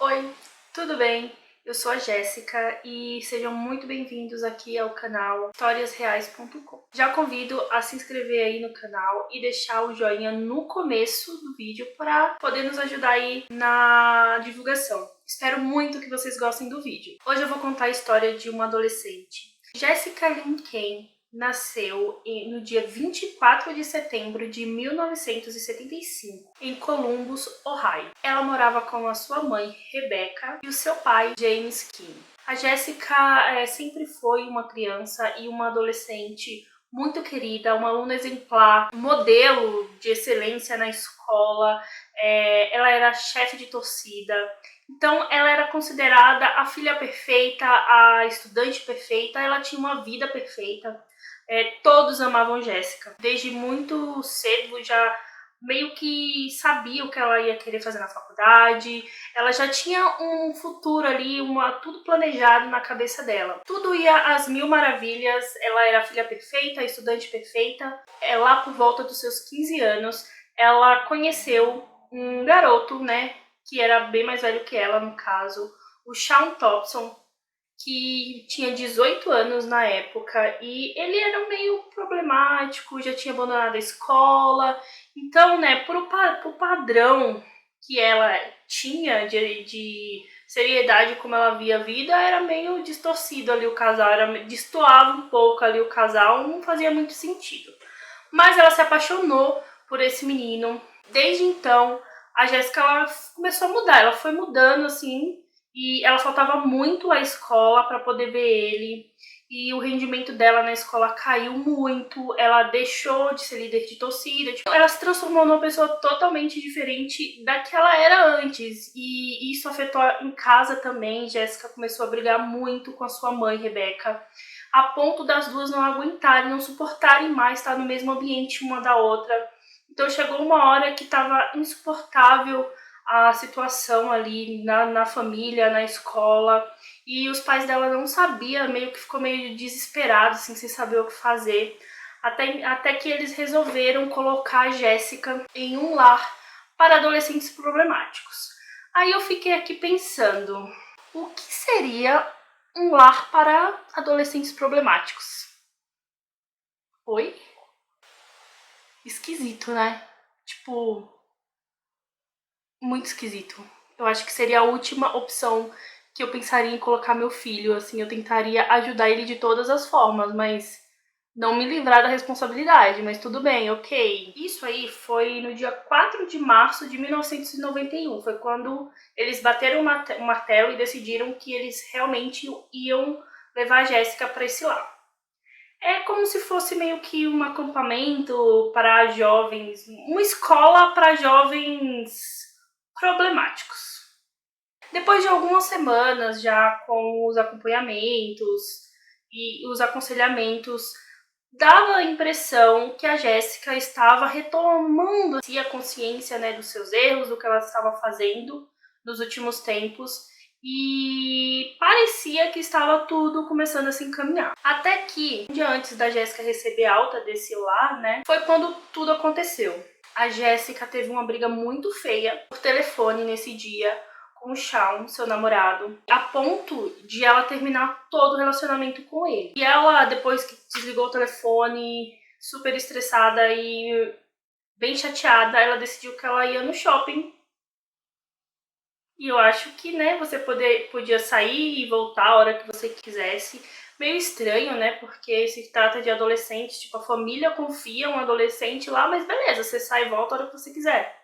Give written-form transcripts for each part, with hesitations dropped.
Oi, tudo bem? Eu sou a Jéssica e sejam muito bem-vindos aqui ao canal historiasreais.com. Já convido a se inscrever aí no canal e deixar o joinha no começo do vídeo para poder nos ajudar aí na divulgação. Espero muito que vocês gostem do vídeo. Hoje eu vou contar a história de uma adolescente. Jessica Lynn Kane nasceu no dia 24 de setembro de 1975, em Columbus, Ohio. Ela morava com a sua mãe, Rebecca, e o seu pai, James Kane. A Jessica sempre foi uma criança e uma adolescente muito querida, uma aluna exemplar, modelo de excelência na escola. Ela era chefe de torcida. Então, ela era considerada a filha perfeita, a estudante perfeita, ela tinha uma vida perfeita. Todos amavam Jéssica. Desde muito cedo já meio que sabia o que ela ia querer fazer na faculdade. Ela já tinha um futuro ali, tudo planejado na cabeça dela. Tudo ia às mil maravilhas. Ela era a filha perfeita, a estudante perfeita. Lá por volta dos seus 15 anos, ela conheceu um garoto, né, que era bem mais velho que ela, no caso, o Shawn Thompson, que tinha 18 anos na época, e ele era meio problemático, já tinha abandonado a escola. Então, né, pro padrão que ela tinha de seriedade como ela via a vida, era meio distorcido ali o casal, destoava um pouco ali o casal, não fazia muito sentido. Mas ela se apaixonou por esse menino. Desde então, a Jéssica ela começou a mudar, ela foi mudando assim, e ela faltava muito à escola para poder ver ele. E o rendimento dela na escola caiu muito, ela deixou de ser líder de torcida, ela se transformou numa pessoa totalmente diferente da que ela era antes. E isso afetou em casa também. Jéssica começou a brigar muito com a sua mãe, Rebecca, a ponto das duas não aguentarem, não suportarem mais estar no mesmo ambiente uma da outra. Então chegou uma hora que estava insuportável a situação ali na família, na escola, e os pais dela não sabiam, meio que ficou meio desesperado, assim, sem saber o que fazer, até que eles resolveram colocar a Jéssica em um lar para adolescentes problemáticos. Aí eu fiquei aqui pensando, o que seria um lar para adolescentes problemáticos? Oi? Esquisito, né? Tipo, muito esquisito. Eu acho que seria a última opção que eu pensaria em colocar meu filho, assim, eu tentaria ajudar ele de todas as formas, mas não me livrar da responsabilidade, mas tudo bem, ok. Isso aí foi no dia 4 de março de 1991, foi quando eles bateram o martelo e decidiram que eles realmente iam levar a Jéssica para esse lar. É como se fosse meio que um acampamento para jovens, uma escola para jovens problemáticos. Depois de algumas semanas já com os acompanhamentos e os aconselhamentos, dava a impressão que a Jéssica estava retomando assim, a consciência, né, dos seus erros, do que ela estava fazendo nos últimos tempos, e parecia que estava tudo começando a se encaminhar. Até que, um dia antes da Jéssica receber alta desse lar, né, foi quando tudo aconteceu. A Jéssica teve uma briga muito feia por telefone nesse dia com o Shawn, seu namorado, a ponto de ela terminar todo o relacionamento com ele. E ela, depois que desligou o telefone, super estressada e bem chateada, ela decidiu que ela ia no shopping. E eu acho que, né, você podia sair e voltar a hora que você quisesse. Meio estranho, né, porque se trata de adolescentes, tipo, a família confia um adolescente lá, mas beleza, você sai e volta a hora que você quiser.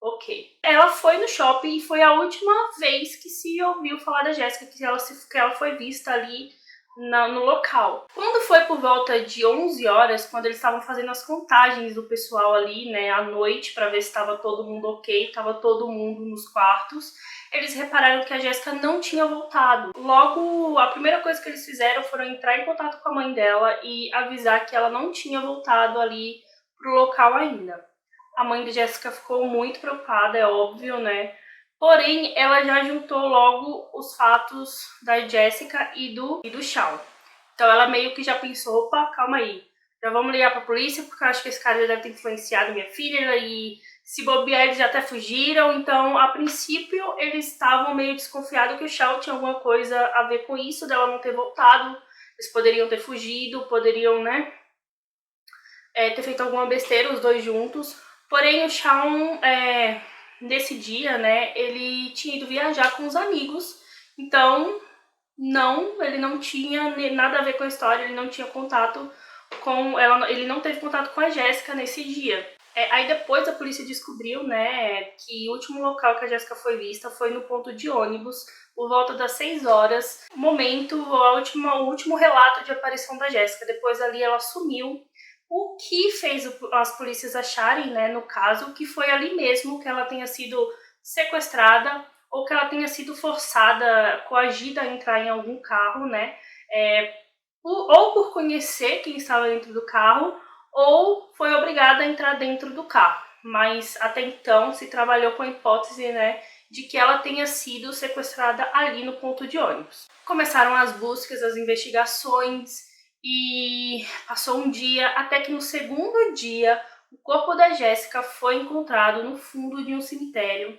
Ok. Ela foi no shopping e foi a última vez que se ouviu falar da Jéssica, que ela foi vista ali no local. Quando foi por volta de 11 horas, quando eles estavam fazendo as contagens do pessoal ali, né, à noite, para ver se estava todo mundo ok, estava todo mundo nos quartos, eles repararam que a Jéssica não tinha voltado. Logo, a primeira coisa que eles fizeram foram entrar em contato com a mãe dela e avisar que ela não tinha voltado ali pro local ainda. A mãe de Jéssica ficou muito preocupada, é óbvio, né? Porém, ela já juntou logo os fatos da Jéssica e do Shawn. Então ela meio que já pensou, opa, calma aí, já vamos ligar pra polícia, porque eu acho que esse cara já deve ter influenciado minha filha, e Se bobear, eles já até fugiram. Então, a princípio, eles estavam meio desconfiados que o Shao tinha alguma coisa a ver com isso, dela não ter voltado. Eles poderiam ter fugido, poderiam, né, ter feito alguma besteira, os dois juntos. Porém, o Shao, nesse dia, né, ele tinha ido viajar com os amigos. Então, não, ele não tinha nada a ver com a história, ele não tinha contato com ela, ele não teve contato com a Jéssica nesse dia. Aí depois a polícia descobriu, né, que o último local que a Jéssica foi vista foi no ponto de ônibus, por volta das 6 horas, o último relato de aparição da Jéssica. Depois ali ela sumiu. O que fez as polícias acharem, né, no caso, que foi ali mesmo que ela tenha sido sequestrada ou que ela tenha sido forçada, coagida a entrar em algum carro, né, ou por conhecer quem estava dentro do carro, ou foi obrigada a entrar dentro do carro. Mas até então se trabalhou com a hipótese, né, de que ela tenha sido sequestrada ali no ponto de ônibus. Começaram as buscas, as investigações, e passou um dia, até que no segundo dia o corpo da Jéssica foi encontrado no fundo de um cemitério.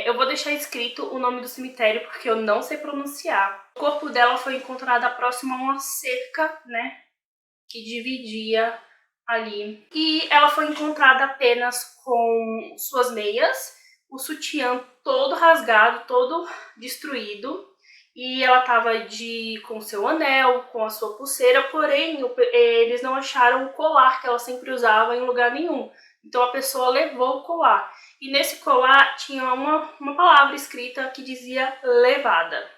Eu vou deixar escrito o nome do cemitério porque eu não sei pronunciar. O corpo dela foi encontrado próximo a uma cerca, né, que dividia ali. E ela foi encontrada apenas com suas meias, o sutiã todo rasgado, todo destruído. E ela estava com seu anel, com a sua pulseira, porém eles não acharam o colar que ela sempre usava em lugar nenhum. Então a pessoa levou o colar. E nesse colar tinha uma palavra escrita que dizia levada.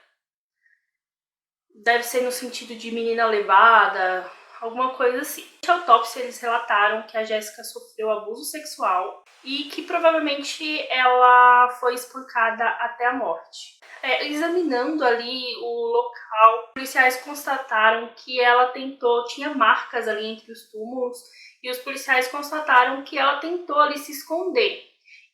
Deve ser no sentido de menina levada, alguma coisa assim. Na autópsia eles relataram que a Jéssica sofreu abuso sexual e que provavelmente ela foi espancada até a morte. Examinando ali o local, policiais constataram que ela tinha marcas ali entre os túmulos, e os policiais constataram que ela tentou ali se esconder.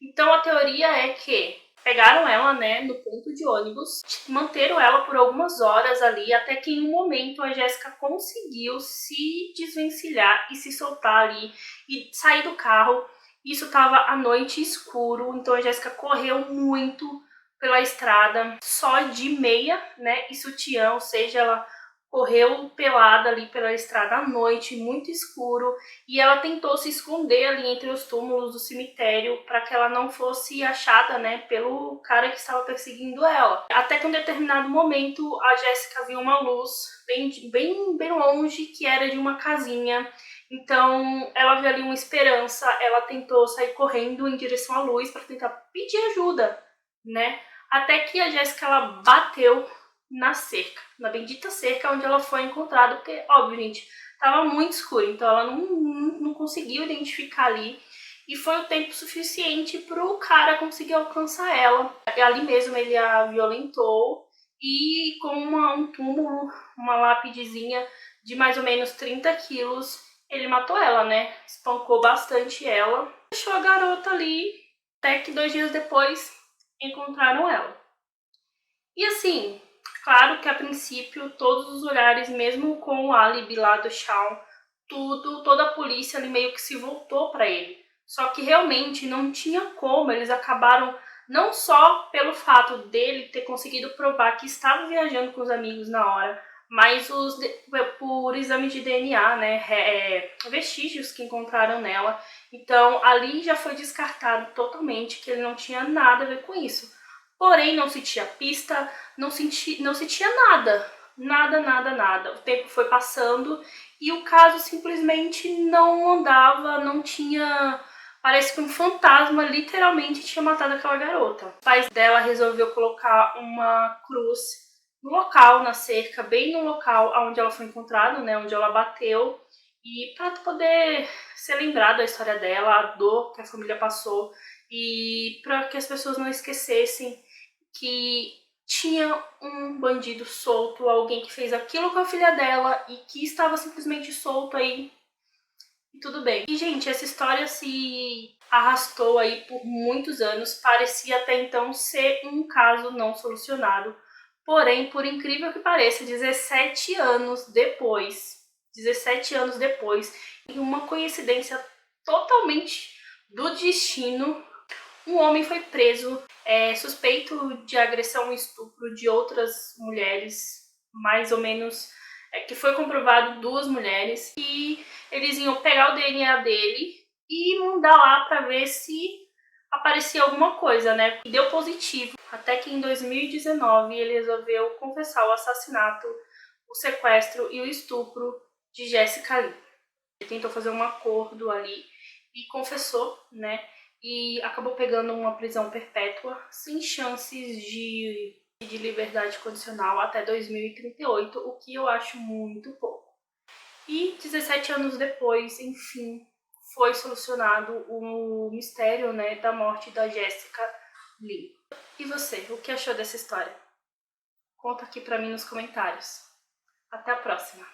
Então a teoria é que pegaram ela, né, no ponto de ônibus, manteram ela por algumas horas ali, até que em um momento a Jéssica conseguiu se desvencilhar e se soltar ali e sair do carro. Isso estava à noite, escuro, então a Jéssica correu muito pela estrada, só de meia, né, e sutiã, ou seja, ela correu pelada ali pela estrada à noite, muito escuro, e ela tentou se esconder ali entre os túmulos do cemitério para que ela não fosse achada, né, pelo cara que estava perseguindo ela. Até que em um determinado momento a Jéssica viu uma luz bem longe, que era de uma casinha. Então ela viu ali uma esperança, ela tentou sair correndo em direção à luz para tentar pedir ajuda, né? Até que a Jéssica ela bateu na cerca, na bendita cerca onde ela foi encontrada, porque, óbvio, gente, tava muito escuro, então ela não conseguiu identificar ali, e foi o tempo suficiente para o cara conseguir alcançar ela. Ali mesmo ele a violentou, e com um túmulo, uma lápidezinha de mais ou menos 30 quilos, ele matou ela, né? Espancou bastante ela, deixou a garota ali, até que 2 dias depois encontraram ela. E assim, claro que a princípio todos os olhares, mesmo com o álibi lá do Shawn, toda a polícia ali meio que se voltou para ele. Só que realmente não tinha como, eles acabaram, não só pelo fato dele ter conseguido provar que estava viajando com os amigos na hora, mas por exames de DNA, né, vestígios que encontraram nela. Então ali já foi descartado totalmente que ele não tinha nada a ver com isso. Porém, não se tinha pista, não se tinha nada. Nada. O tempo foi passando e o caso simplesmente não andava, não tinha... Parece que um fantasma literalmente tinha matado aquela garota. Os pais dela resolveu colocar uma cruz no local, na cerca, bem no local onde ela foi encontrada, né, onde ela bateu, e para poder ser lembrado da história dela, a dor que a família passou, e para que as pessoas não esquecessem que tinha um bandido solto, alguém que fez aquilo com a filha dela e que estava simplesmente solto aí, e tudo bem. E, gente, essa história se arrastou aí por muitos anos, parecia até então ser um caso não solucionado. Porém, por incrível que pareça, 17 anos depois, em uma coincidência totalmente do destino, um homem foi preso, suspeito de agressão e estupro de outras mulheres, mais ou menos, que foi comprovado 2 mulheres, e eles iam pegar o DNA dele e mandar lá para ver se aparecia alguma coisa, né? E deu positivo. Até que em 2019 ele resolveu confessar o assassinato, o sequestro e o estupro de Jessica Lee. Ele tentou fazer um acordo ali e confessou, né? E acabou pegando uma prisão perpétua sem chances de liberdade condicional até 2038, o que eu acho muito pouco. E 17 anos depois, enfim, foi solucionado o mistério, né, da morte da Jessica Lee. E você, o que achou dessa história? Conta aqui pra mim nos comentários. Até a próxima!